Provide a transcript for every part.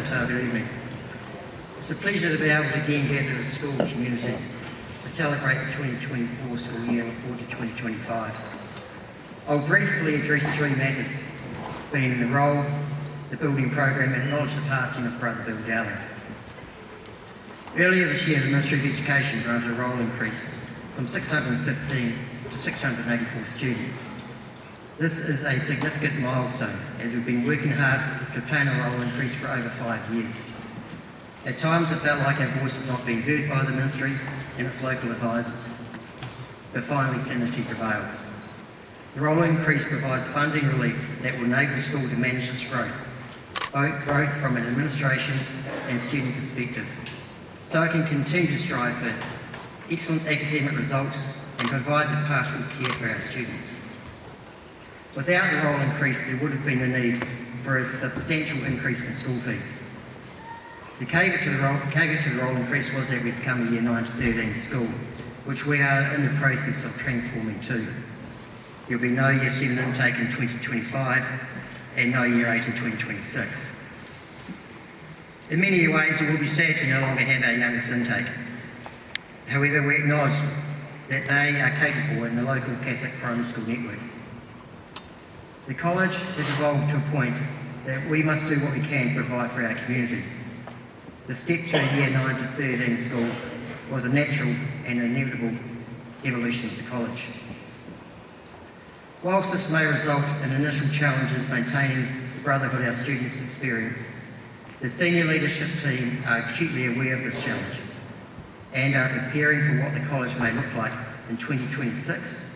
good evening. It's a pleasure to be able to again gather the school community to celebrate the 2024 school year and look forward to 2025. I'll briefly address three matters, being the role, the building program, and acknowledge the passing of Brother Bill Dowling. Earlier this year, the Ministry of Education granted a roll increase from 615 to 684 students. This is a significant milestone, as we've been working hard to obtain a roll increase for over 5 years. At times it felt like our voice was not being heard by the Ministry and its local advisors, but finally sanity prevailed. The roll increase provides funding relief that will enable the school to manage its growth, both from an administration and student perspective, so it can continue to strive for excellent academic results and provide the pastoral care for our students. Without the roll increase, there would have been the need for a substantial increase in school fees. The caveat to the roll increase was that we become a Year 9 to 13 school, which we are in the process of transforming to. There will be no Year 7 intake in 2025 and no Year 8 in 2026. In many ways, it will be sad to no longer have our youngest intake. However, we acknowledge that they are catered for in the local Catholic primary school network. The college has evolved to a point that we must do what we can to provide for our community. The step to a Year 9 to 13 school was a natural and inevitable evolution of the college. Whilst this may result in initial challenges maintaining the brotherhood our students experience, the senior leadership team are acutely aware of this challenge and are preparing for what the college may look like in 2026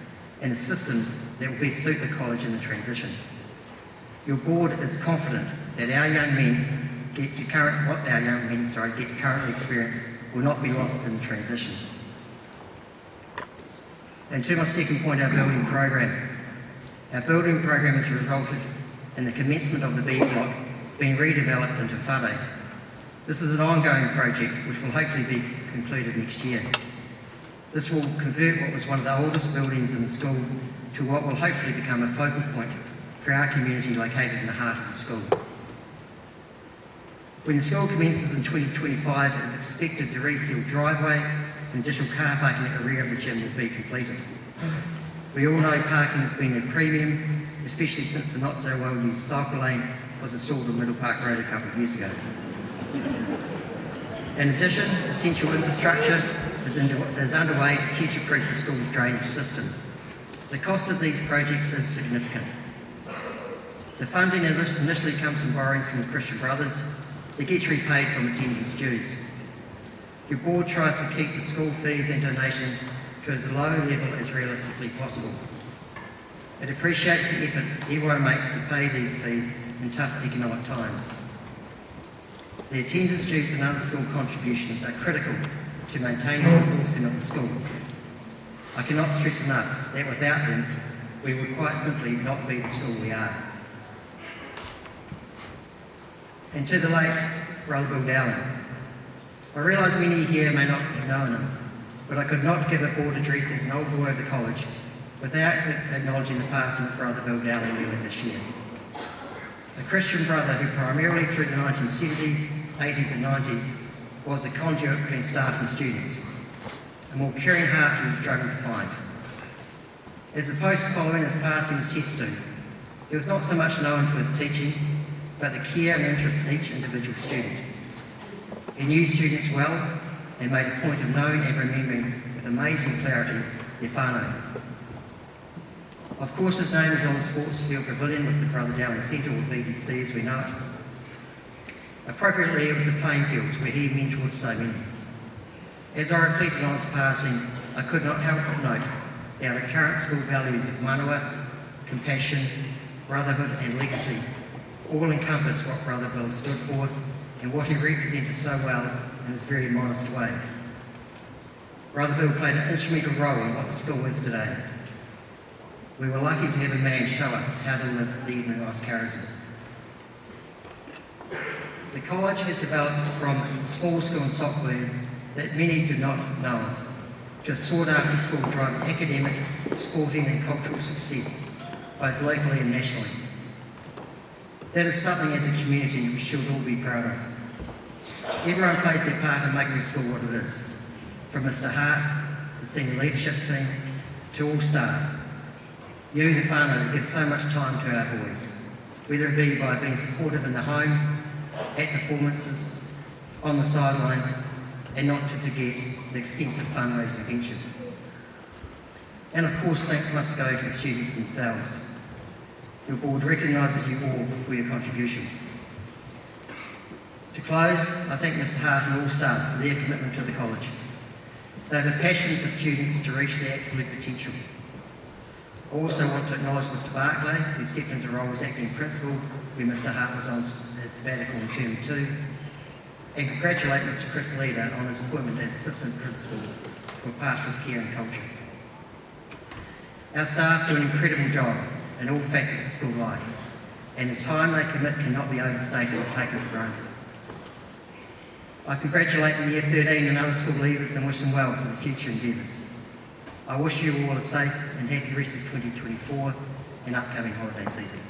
and the systems that will best suit the college in the transition. Your board is confident that our young men get to currently experience will not be lost in the transition. And to my second point, our building program. Our building program has resulted in the commencement of the B block being redeveloped into whare. This is an ongoing project which will hopefully be concluded next year. This will convert what was one of the oldest buildings in the school to what will hopefully become a focal point for our community located in the heart of the school. When the school commences in 2025, it is expected the resealed driveway and additional car parking at the rear of the gym will be completed. We all know parking has been a premium, especially since the not so well used cycle lane was installed on Middle Park Road a couple of years ago. In addition, essential infrastructure is underway to future-proof the school's drainage system. The cost of these projects is significant. The funding initially comes from borrowings from the Christian Brothers that gets repaid from attendance dues. Your board tries to keep the school fees and donations to as low a level as realistically possible. It appreciates the efforts everyone makes to pay these fees in tough economic times. The attendance dues and other school contributions are critical to maintaining the resourcing of the school. I cannot stress enough that without them, we would quite simply not be the school we are. And to the late Brother Bill Dowling, I realise many here may not have known him, but I could not give a board address as an old boy of the college without acknowledging the passing of Brother Bill Dowling earlier this year. A Christian brother who primarily through the 1970s, 80s and 90s was a conduit between staff and students, a more caring heart he struggled to find. As the post following his passing attests to, he was not so much known for his teaching, but the care and interest in each individual student. He knew students well and made a point of knowing and remembering with amazing clarity their whānau. Of course, his name is on the sports field pavilion with the Brother Dowling Centre, or BDC as we know it. Appropriately, it was the playing fields where he mentored so many. As I reflected on his passing, I could not help but note that our current school values of manawa, compassion, brotherhood and legacy all encompass what Brother Bill stood for and what he represented so well in his very modest way. Brother Bill played an instrumental role in what the school is today. We were lucky to have a man show us how to live the Evening Rice charism. The college has developed from a small school in Sockburn that many did not know of, to a sought-after school driving academic, sporting and cultural success, both locally and nationally. That is something as a community we should all be proud of. Everyone plays their part in making the school what it is, from Mr Hart, the senior leadership team, to all staff. You, the whānau, that give so much time to our boys, whether it be by being supportive in the home, at performances, on the sidelines, and not to forget the extensive fundraising ventures. And of course, thanks must go to the students themselves. Your board recognises you all for your contributions. To close, I thank Mr Hart and all staff for their commitment to the college. They have a passion for students to reach their absolute potential. I also want to acknowledge Mr Barclay, who stepped into role as acting principal when Mr Hart was on his sabbatical in term 2, and congratulate Mr Chris Leader on his appointment as assistant principal for pastoral care and culture. Our staff do an incredible job in all facets of school life, and the time they commit cannot be overstated or taken for granted. I congratulate the Year 13 and other school leavers and wish them well for the future endeavours. I wish you all a safe and happy rest of 2024 and upcoming holiday season.